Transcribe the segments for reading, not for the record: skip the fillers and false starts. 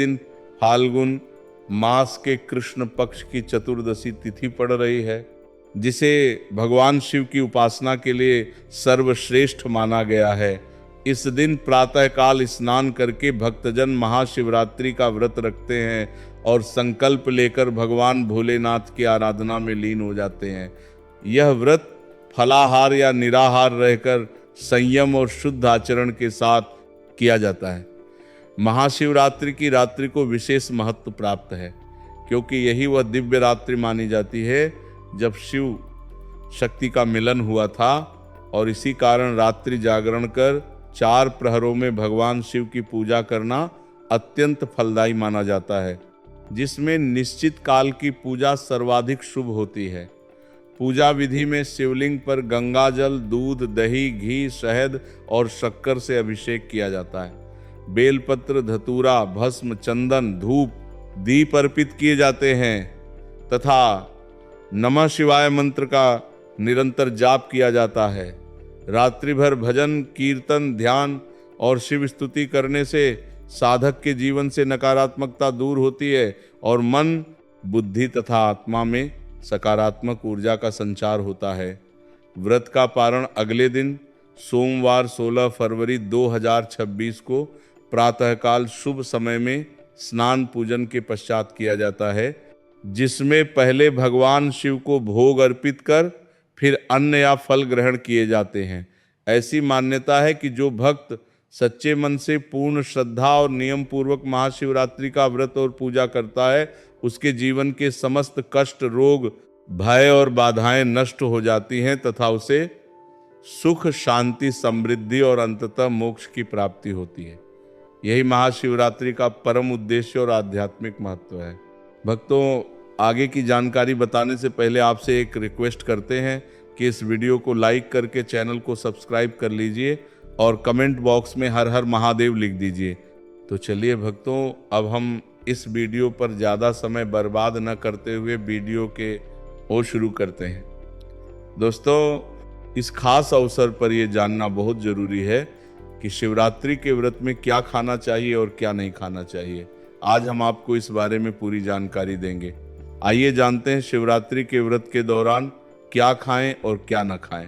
दिन फाल्गुन मास के कृष्ण पक्ष की चतुर्दशी तिथि पड़ रही है, जिसे भगवान शिव की उपासना के लिए सर्वश्रेष्ठ माना गया है। इस दिन प्रातःकाल स्नान करके भक्तजन महाशिवरात्रि का व्रत रखते हैं और संकल्प लेकर भगवान भोलेनाथ की आराधना में लीन हो जाते हैं। यह व्रत फलाहार या निराहार रहकर संयम और शुद्ध आचरण के साथ किया जाता है। महाशिवरात्रि की रात्रि को विशेष महत्व प्राप्त है, क्योंकि यही वह दिव्य रात्रि मानी जाती है जब शिव शक्ति का मिलन हुआ था, और इसी कारण रात्रि जागरण कर 4 प्रहरों में भगवान शिव की पूजा करना अत्यंत फलदायी माना जाता है, जिसमें निश्चित काल की पूजा सर्वाधिक शुभ होती है। पूजा विधि में शिवलिंग पर गंगा जल, दूध, दही, घी, शहद और शक्कर से अभिषेक किया जाता है। बेलपत्र, धतूरा, भस्म, चंदन, धूप, दीप अर्पित किए जाते हैं तथा नमः शिवाय मंत्र का निरंतर जाप किया जाता है। रात्रि भर भजन, कीर्तन, ध्यान और शिव स्तुति करने से साधक के जीवन से नकारात्मकता दूर होती है और मन, बुद्धि तथा आत्मा में सकारात्मक ऊर्जा का संचार होता है। व्रत का पारण अगले दिन सोमवार 16 फरवरी 2026 को प्रातःकाल शुभ समय में स्नान पूजन के पश्चात किया जाता है, जिसमें पहले भगवान शिव को भोग अर्पित कर फिर अन्न या फल ग्रहण किए जाते हैं। ऐसी मान्यता है कि जो भक्त सच्चे मन से पूर्ण श्रद्धा और नियम पूर्वक महाशिवरात्रि का व्रत और पूजा करता है, उसके जीवन के समस्त कष्ट, रोग, भय और बाधाएं नष्ट हो जाती हैं तथा उसे सुख, शांति, समृद्धि और अंततः मोक्ष की प्राप्ति होती है। यही महाशिवरात्रि का परम उद्देश्य और आध्यात्मिक महत्व है। भक्तों, आगे की जानकारी बताने से पहले आपसे एक रिक्वेस्ट करते हैं कि इस वीडियो को लाइक करके चैनल को सब्सक्राइब कर लीजिए और कमेंट बॉक्स में हर हर महादेव लिख दीजिए। तो चलिए भक्तों, अब हम इस वीडियो पर ज़्यादा समय बर्बाद न करते हुए वीडियो के ओर शुरू करते हैं। दोस्तों, इस खास अवसर पर यह जानना बहुत ज़रूरी है कि शिवरात्रि के व्रत में क्या खाना चाहिए और क्या नहीं खाना चाहिए। आज हम आपको इस बारे में पूरी जानकारी देंगे। आइए जानते हैं शिवरात्रि के व्रत के दौरान क्या खाएं और क्या न खाएं।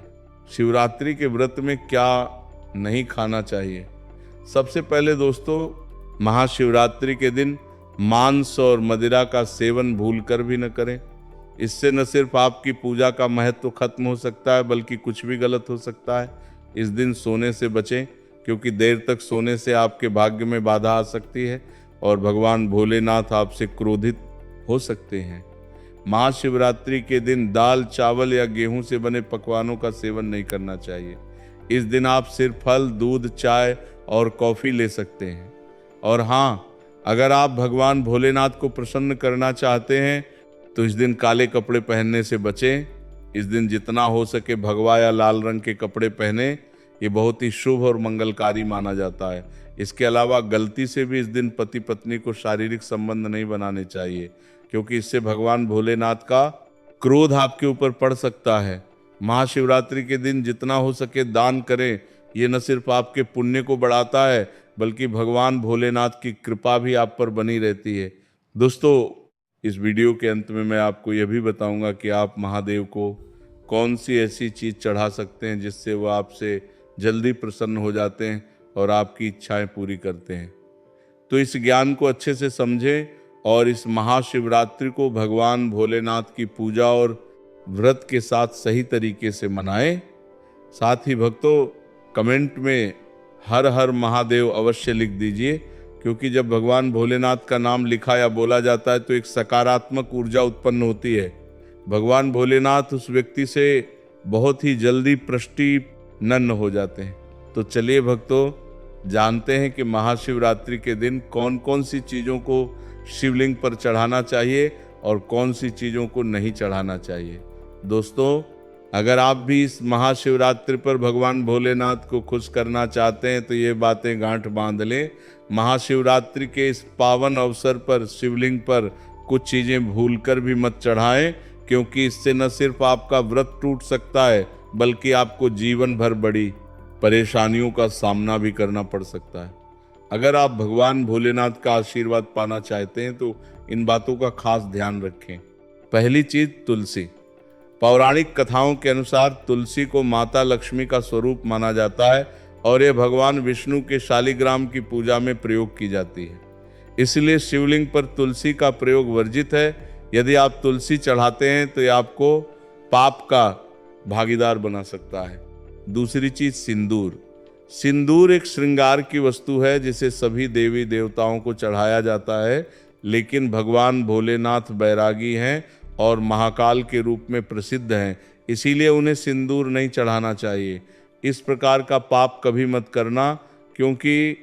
शिवरात्रि के व्रत में क्या नहीं खाना चाहिए। सबसे पहले दोस्तों, महाशिवरात्रि के दिन मांस और मदिरा का सेवन भूलकर भी न करें। इससे न सिर्फ आपकी पूजा का महत्व खत्म हो सकता है, बल्कि कुछ भी गलत हो सकता है। इस दिन सोने से बचें, क्योंकि देर तक सोने से आपके भाग्य में बाधा आ सकती है और भगवान भोलेनाथ आपसे क्रोधित हो सकते हैं। महाशिवरात्रि के दिन दाल, चावल या गेहूं से बने पकवानों का सेवन नहीं करना चाहिए। इस दिन आप सिर्फ फल, दूध, चाय और कॉफ़ी ले सकते हैं। और हाँ, अगर आप भगवान भोलेनाथ को प्रसन्न करना चाहते हैं तो इस दिन काले कपड़े पहनने से बचें। इस दिन जितना हो सके भगवा या लाल रंग के कपड़े पहने। ये बहुत ही शुभ और मंगलकारी माना जाता है। इसके अलावा गलती से भी इस दिन पति पत्नी को शारीरिक संबंध नहीं बनाने चाहिए, क्योंकि इससे भगवान भोलेनाथ का क्रोध आपके ऊपर पड़ सकता है। महाशिवरात्रि के दिन जितना हो सके दान करें। ये न सिर्फ आपके पुण्य को बढ़ाता है, बल्कि भगवान भोलेनाथ की कृपा भी आप पर बनी रहती है। दोस्तों, इस वीडियो के अंत में मैं आपको यह भी बताऊंगा कि आप महादेव को कौन सी ऐसी चीज़ चढ़ा सकते हैं जिससे वो आपसे जल्दी प्रसन्न हो जाते हैं और आपकी इच्छाएं पूरी करते हैं। तो इस ज्ञान को अच्छे से समझें और इस महाशिवरात्रि को भगवान भोलेनाथ की पूजा और व्रत के साथ सही तरीके से मनाएं। साथ ही भक्तों, कमेंट में हर हर महादेव अवश्य लिख दीजिए, क्योंकि जब भगवान भोलेनाथ का नाम लिखा या बोला जाता है तो एक सकारात्मक ऊर्जा उत्पन्न होती है। भगवान भोलेनाथ उस व्यक्ति से बहुत ही जल्दी प्रसन्न हो जाते हैं। तो चलिए भक्तों, जानते हैं कि महाशिवरात्रि के दिन कौन कौन सी चीज़ों को शिवलिंग पर चढ़ाना चाहिए और कौन सी चीज़ों को नहीं चढ़ाना चाहिए। दोस्तों, अगर आप भी इस महाशिवरात्रि पर भगवान भोलेनाथ को खुश करना चाहते हैं तो ये बातें गांठ बांध लें। महाशिवरात्रि के इस पावन अवसर पर शिवलिंग पर कुछ चीज़ें भूलकर भी मत चढ़ाएं, क्योंकि इससे न सिर्फ आपका व्रत टूट सकता है, बल्कि आपको जीवन भर बड़ी परेशानियों का सामना भी करना पड़ सकता है। अगर आप भगवान भोलेनाथ का आशीर्वाद पाना चाहते हैं तो इन बातों का खास ध्यान रखें। पहली चीज, तुलसी। पौराणिक कथाओं के अनुसार तुलसी को माता लक्ष्मी का स्वरूप माना जाता है और यह भगवान विष्णु के शालिग्राम की पूजा में प्रयोग की जाती है। इसलिए शिवलिंग पर तुलसी का प्रयोग वर्जित है। यदि आप तुलसी चढ़ाते हैं तो यह आपको पाप का भागीदार बना सकता है। दूसरी चीज, सिंदूर। सिंदूर एक श्रृंगार की वस्तु है जिसे सभी देवी देवताओं को चढ़ाया जाता है, लेकिन भगवान भोलेनाथ बैरागी हैं और महाकाल के रूप में प्रसिद्ध हैं, इसीलिए उन्हें सिंदूर नहीं चढ़ाना चाहिए। इस प्रकार का पाप कभी मत करना, क्योंकि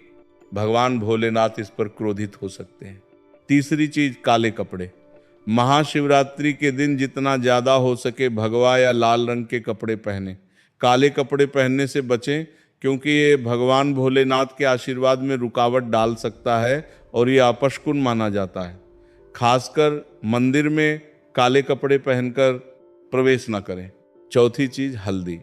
भगवान भोलेनाथ इस पर क्रोधित हो सकते हैं। तीसरी चीज, काले कपड़े। महाशिवरात्रि के दिन जितना ज्यादा हो सके भगवा या लाल रंग के कपड़े पहने। काले कपड़े पहनने से बचें, क्योंकि ये भगवान भोलेनाथ के आशीर्वाद में रुकावट डाल सकता है और ये अपशकुन माना जाता है। खासकर मंदिर में काले कपड़े पहनकर प्रवेश न करें। चौथी चीज, हल्दी।